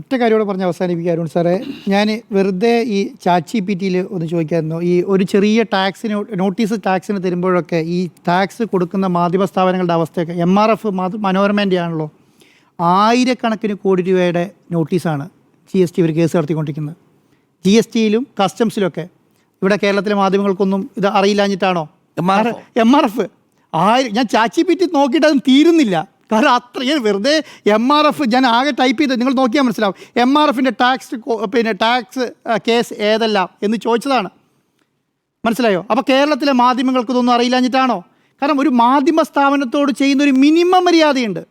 ഒറ്റ കാര്യത്തോടെ പറഞ്ഞ് അവസാനിപ്പിക്കുക അരുൺ സാറേ. ഞാൻ വെറുതെ ഈ ChatGPT-യിൽ ഒന്ന് ചോദിക്കായിരുന്നു, ഈ ഒരു ചെറിയ ടാക്സിന് തരുമ്പോഴൊക്കെ ഈ ടാക്സ് കൊടുക്കുന്ന മാധ്യമ സ്ഥാപനങ്ങളുടെ അവസ്ഥയൊക്കെ MRF മനോരമേൻ്റെ ആണല്ലോ, ആയിരക്കണക്കിന് കോടി രൂപയുടെ നോട്ടീസാണ് GST ഇവർ കേസ് നടത്തിക്കൊണ്ടിരിക്കുന്നത്. GST-യിലും കസ്റ്റംസിലൊക്കെ. ഇവിടെ കേരളത്തിലെ മാധ്യമങ്ങൾക്കൊന്നും ഇത് അറിയില്ലാഞ്ഞിട്ടാണോ? MRF ഞാൻ ChatGPT നോക്കിയിട്ട് അതും തീരുന്നില്ല. കാരണം അത്രയും വെറുതെ MRF ഞാൻ ആകെ ടൈപ്പ് ചെയ്ത് നിങ്ങൾ നോക്കിയാൽ മനസ്സിലാവും. MRF-ൻ്റെ ടാക്സ് കേസ് ഏതെല്ലാം എന്ന് ചോദിച്ചതാണ്. മനസ്സിലായോ? അപ്പോൾ കേരളത്തിലെ മാധ്യമങ്ങൾക്ക് ഇതൊന്നും അറിയില്ലാഞ്ഞിട്ടാണോ? കാരണം ഒരു മാധ്യമ സ്ഥാപനത്തോട് ചെയ്യുന്ന ഒരു മിനിമം മര്യാദയുണ്ട്,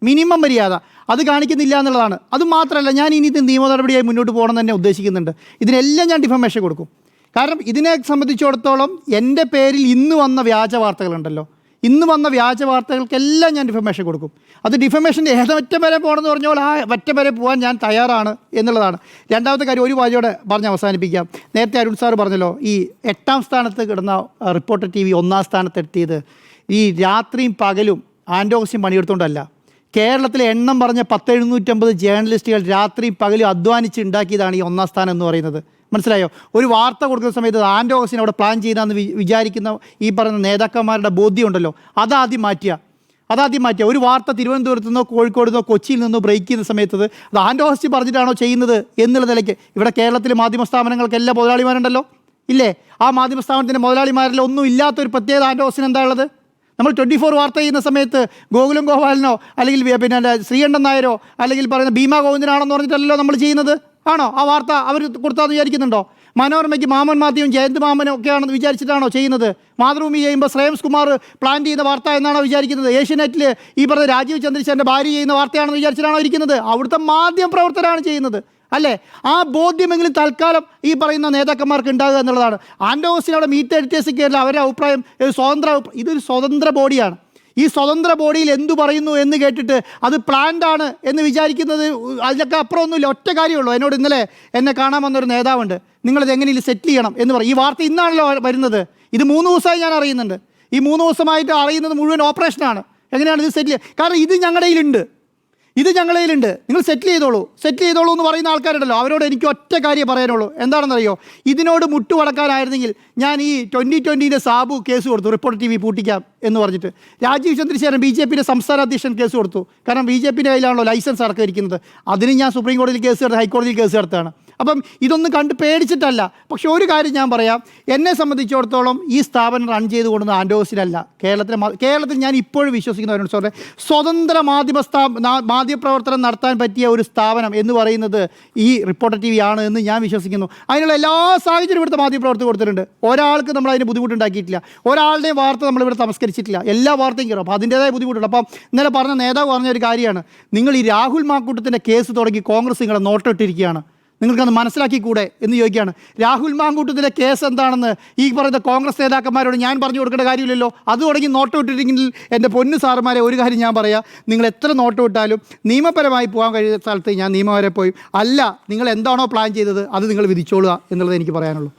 മിനിമം മര്യാദ അത് കാണിക്കുന്നില്ല എന്നുള്ളതാണ്. അതുമാത്രമല്ല, ഞാൻ ഇനി ഇത് നിയമ നടപടിയായി മുന്നോട്ട് പോകണം തന്നെ ഉദ്ദേശിക്കുന്നുണ്ട്. ഇതിനെല്ലാം ഞാൻ ഡിഫമേഷൻ കൊടുക്കും. കാരണം ഇതിനെ സംബന്ധിച്ചിടത്തോളം എൻ്റെ പേരിൽ ഇന്ന് വന്ന വ്യാജ വാർത്തകളുണ്ടല്ലോ, ഇന്ന് വന്ന വ്യാജ വാർത്തകൾക്കെല്ലാം ഞാൻ ഡിഫമേഷൻ കൊടുക്കും. അത് ഡിഫമേഷൻ്റെ ഏതറ്റം വരെ പോകണമെന്ന് പറഞ്ഞാൽ ആ അറ്റം വരെ പോകാൻ ഞാൻ തയ്യാറാണ് എന്നുള്ളതാണ്. രണ്ടാമത്തെ കാര്യം ഒരു വാചയോടെ പറഞ്ഞ് അവസാനിപ്പിക്കാം. നേരത്തെ അരുൺ സാർ പറഞ്ഞല്ലോ, ഈ 8ാം സ്ഥാനത്ത് കിടന്ന റിപ്പോർട്ടർ TV 1ാം സ്ഥാനത്തെത്തിയത് ഈ രാത്രിയും പകലും ആൻറ്റോക്സിയും പണിയെടുത്തുകൊണ്ടല്ല. കേരളത്തിലെ എണ്ണം പറഞ്ഞ 10,750 ജേർണലിസ്റ്റുകൾ രാത്രിയും പകലും അധ്വാനിച്ച് ഉണ്ടാക്കിയതാണ് ഈ 1ാം സ്ഥാനം എന്ന് പറയുന്നത്. മനസ്സിലായോ? ഒരു വാർത്ത കൊടുക്കുന്ന സമയത്ത് ആൻറ്റോക്സിനെ അവിടെ പ്ലാൻ ചെയ്താന്ന് വിചാരിക്കുന്ന ഈ പറയുന്ന നേതാക്കന്മാരുടെ ബോധ്യമുണ്ടല്ലോ, അതാദ്യം മാറ്റുക. ഒരു വാർത്ത തിരുവനന്തപുരത്തു നിന്നോ കോഴിക്കോട് നിന്നോ കൊച്ചിയിൽ നിന്നോ ബ്രേക്ക് ചെയ്യുന്ന സമയത്ത് അത് ആൻറ്റോക്സി പറഞ്ഞിട്ടാണോ ചെയ്യുന്നത് എന്നുള്ള നിലയ്ക്ക് ഇവിടെ കേരളത്തിലെ മാധ്യമ സ്ഥാപനങ്ങൾക്കെല്ലാം മുതലാളിമാരുണ്ടല്ലോ, ഇല്ലേ? ആ മാധ്യമ സ്ഥാപനത്തിൻ്റെ മുതലാളിമാരിൽ ഒന്നും ഇല്ലാത്തൊരു പ്രത്യേകത ആൻറ്റോക്സിന് എന്താ ഉള്ളത്? നമ്മൾ 24 വാർത്ത ചെയ്യുന്ന സമയത്ത് ഗോകുലം ഗോപാലനോ അല്ലെങ്കിൽ ശ്രീകണ്ഠൻ നായരോ അല്ലെങ്കിൽ പറയുന്ന ഭീമാ ഗോവിന്ദനാണെന്ന് പറഞ്ഞിട്ടല്ലോ നമ്മൾ ചെയ്യുന്നത്. ആണോ? ആ വാർത്ത അവർ കൊടുത്താന്ന് വിചാരിക്കുന്നുണ്ടോ? മനോരമയ്ക്ക് മാമൻ മാത്യുവും ജയന്ത് മാമനും ഒക്കെയാണെന്ന് വിചാരിച്ചിട്ടാണോ ചെയ്യുന്നത്? മാതൃഭൂമി ചെയ്യുമ്പോൾ ശ്രേയംസ് കുമാർ പ്ലാൻ ചെയ്യുന്ന വാർത്ത എന്നാണോ വിചാരിക്കുന്നത്? ഏഷ്യാനെറ്റിൽ ഈ പറഞ്ഞ രാജീവ് ചന്ദ്രശേഖരൻ്റെ ഭാര്യ ചെയ്യുന്ന വാർത്തയാണെന്ന് വിചാരിച്ചിട്ടാണോ ഇരിക്കുന്നത്? അവിടുത്തെ മാധ്യമ പ്രവർത്തകരാണ് ചെയ്യുന്നത്, അല്ലേ? ആ ബോധ്യമെങ്കിലും തൽക്കാലം ഈ പറയുന്ന നേതാക്കന്മാർക്ക് ഉണ്ടാകുക എന്നുള്ളതാണ്. ആൻറ്റോക്സിന് അവിടെ മീറ്റ് എഡിറ്റേഴ്സ് കയറില്ല, അവരുടെ അഭിപ്രായം ഇതൊരു സ്വതന്ത്ര ബോഡിയാണ്. ഈ സ്വതന്ത്ര ബോഡിയിൽ എന്തു പറയുന്നു എന്ന് കേട്ടിട്ട് അത് പ്ലാൻഡ് ആണ് എന്ന് വിചാരിക്കുന്നത് അതിലൊക്കെ അപ്പുറമൊന്നുമില്ല. ഒറ്റ കാര്യമുള്ളൂ. എന്നോട് ഇന്നലെ എന്നെ കാണാൻ വന്നൊരു നേതാവുണ്ട്, നിങ്ങളിത് എങ്ങനെയും സെറ്റിൽ ചെയ്യണം എന്ന് പറയും. ഈ വാർത്ത ഇന്നാണല്ലോ വരുന്നത്, ഇത് 3 ദിവസമായി ഞാൻ അറിയുന്നുണ്ട്. ഈ 3 ദിവസമായിട്ട് അറിയുന്നത് മുഴുവൻ ഓപ്പറേഷനാണ്. എങ്ങനെയാണ് ഇത് സെറ്റിൽ ചെയ്യുക? കാരണം ഇത് ഞങ്ങളുടെ കയ്യിലുണ്ട്, നിങ്ങൾ സെറ്റിൽ ചെയ്തോളൂ എന്ന് പറയുന്ന ആൾക്കാരുണ്ടല്ലോ, അവരോട് എനിക്ക് ഒറ്റ കാര്യം പറയാനുള്ളൂ. എന്താണെന്നറിയോ? ഇതിനോട് മുട്ടുവടക്കാനായിരുന്നെങ്കിൽ ഞാൻ ഈ 2020 സാബു കേസ് കൊടുത്തു, റിപ്പോർട്ടർ TV പൂട്ടിക്കാം എന്ന് പറഞ്ഞിട്ട്. രാജീവ് ചന്ദ്രശേഖരൻ BJP-യുടെ സംസ്ഥാന അധ്യക്ഷൻ കേസ് കൊടുത്തു. കാരണം BJP-യുടെ കയ്യിലാണല്ലോ ലൈസൻസ് അടക്കിയിരിക്കുന്നത്. അതിന് ഞാൻ സുപ്രീം കോടതിയിൽ കേസ് എടുത്ത് ഹൈക്കോടതിയിൽ കേസ് എടുത്താണ്. അപ്പം ഇതൊന്നും കണ്ട് പേടിച്ചിട്ടല്ല. പക്ഷെ ഒരു കാര്യം ഞാൻ പറയാം, എന്നെ സംബന്ധിച്ചിടത്തോളം ഈ സ്ഥാപനം റൺ ചെയ്ത് കൊണ്ടുവന്ന ആൻറ്റോക്സിലല്ല, കേരളത്തിൽ ഞാൻ ഇപ്പോഴും വിശ്വസിക്കുന്നവരുണ്ട് സാറേ, സ്വതന്ത്ര മാധ്യമപ്രവർത്തനം നടത്താൻ പറ്റിയ ഒരു സ്ഥാപനം എന്ന് പറയുന്നത് ഈ റിപ്പോർട്ടർ TV ആണ് എന്ന് ഞാൻ വിശ്വസിക്കുന്നു. അതിനുള്ള എല്ലാ സാഹചര്യവും ഇവിടുത്തെ മാധ്യമപ്രവർത്തകർ കൊടുത്തിട്ടുണ്ട്. ഒരാൾക്ക് നമ്മൾ അതിന് ബുദ്ധിമുട്ടുണ്ടാക്കിയിട്ടില്ല, ഒരാളുടെയും വാർത്ത നമ്മളിവിടെ തമസ്കരിച്ചിട്ടില്ല, എല്ലാ വാർത്തയും കയറും. അപ്പോൾ അതിൻ്റേതായ ബുദ്ധിമുട്ടുണ്ട്. അപ്പം ഇന്നലെ പറഞ്ഞ നേതാവ് പറഞ്ഞ ഒരു കാര്യമാണ്, നിങ്ങൾ ഈ രാഹുൽ മാങ്കൂട്ടത്തിൻ്റെ കേസ് തുടങ്ങി കോൺഗ്രസ് നിങ്ങളെ നോട്ടിട്ടിരിക്കുകയാണ്, നിങ്ങൾക്കത് മനസ്സിലാക്കിക്കൂടെ എന്ന് ചോദിക്കുകയാണ്. രാഹുൽ മാങ്കൂട്ടത്തിലെ കേസ് എന്താണെന്ന് ഈ പറയുന്ന കോൺഗ്രസ് നേതാക്കന്മാരോട് ഞാൻ പറഞ്ഞു കൊടുക്കേണ്ട കാര്യമില്ലല്ലോ. അത് തുടങ്ങി നോട്ട് വിട്ടിട്ടെങ്കിൽ എൻ്റെ പൊന്നു സാറുമാരെ ഒരു കാര്യം ഞാൻ പറയാം, നിങ്ങൾ എത്ര നോട്ട് വിട്ടാലും നിയമപരമായി പോകാൻ കഴിയുന്ന സ്ഥലത്ത് ഞാൻ നിയമം വരെ പോയി. അല്ല, നിങ്ങൾ എന്താണോ പ്ലാൻ ചെയ്തത് അത് നിങ്ങൾ വിധിച്ചോളുക എന്നുള്ളത് എനിക്ക് പറയാനുള്ളൂ.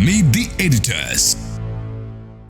Meet the editors.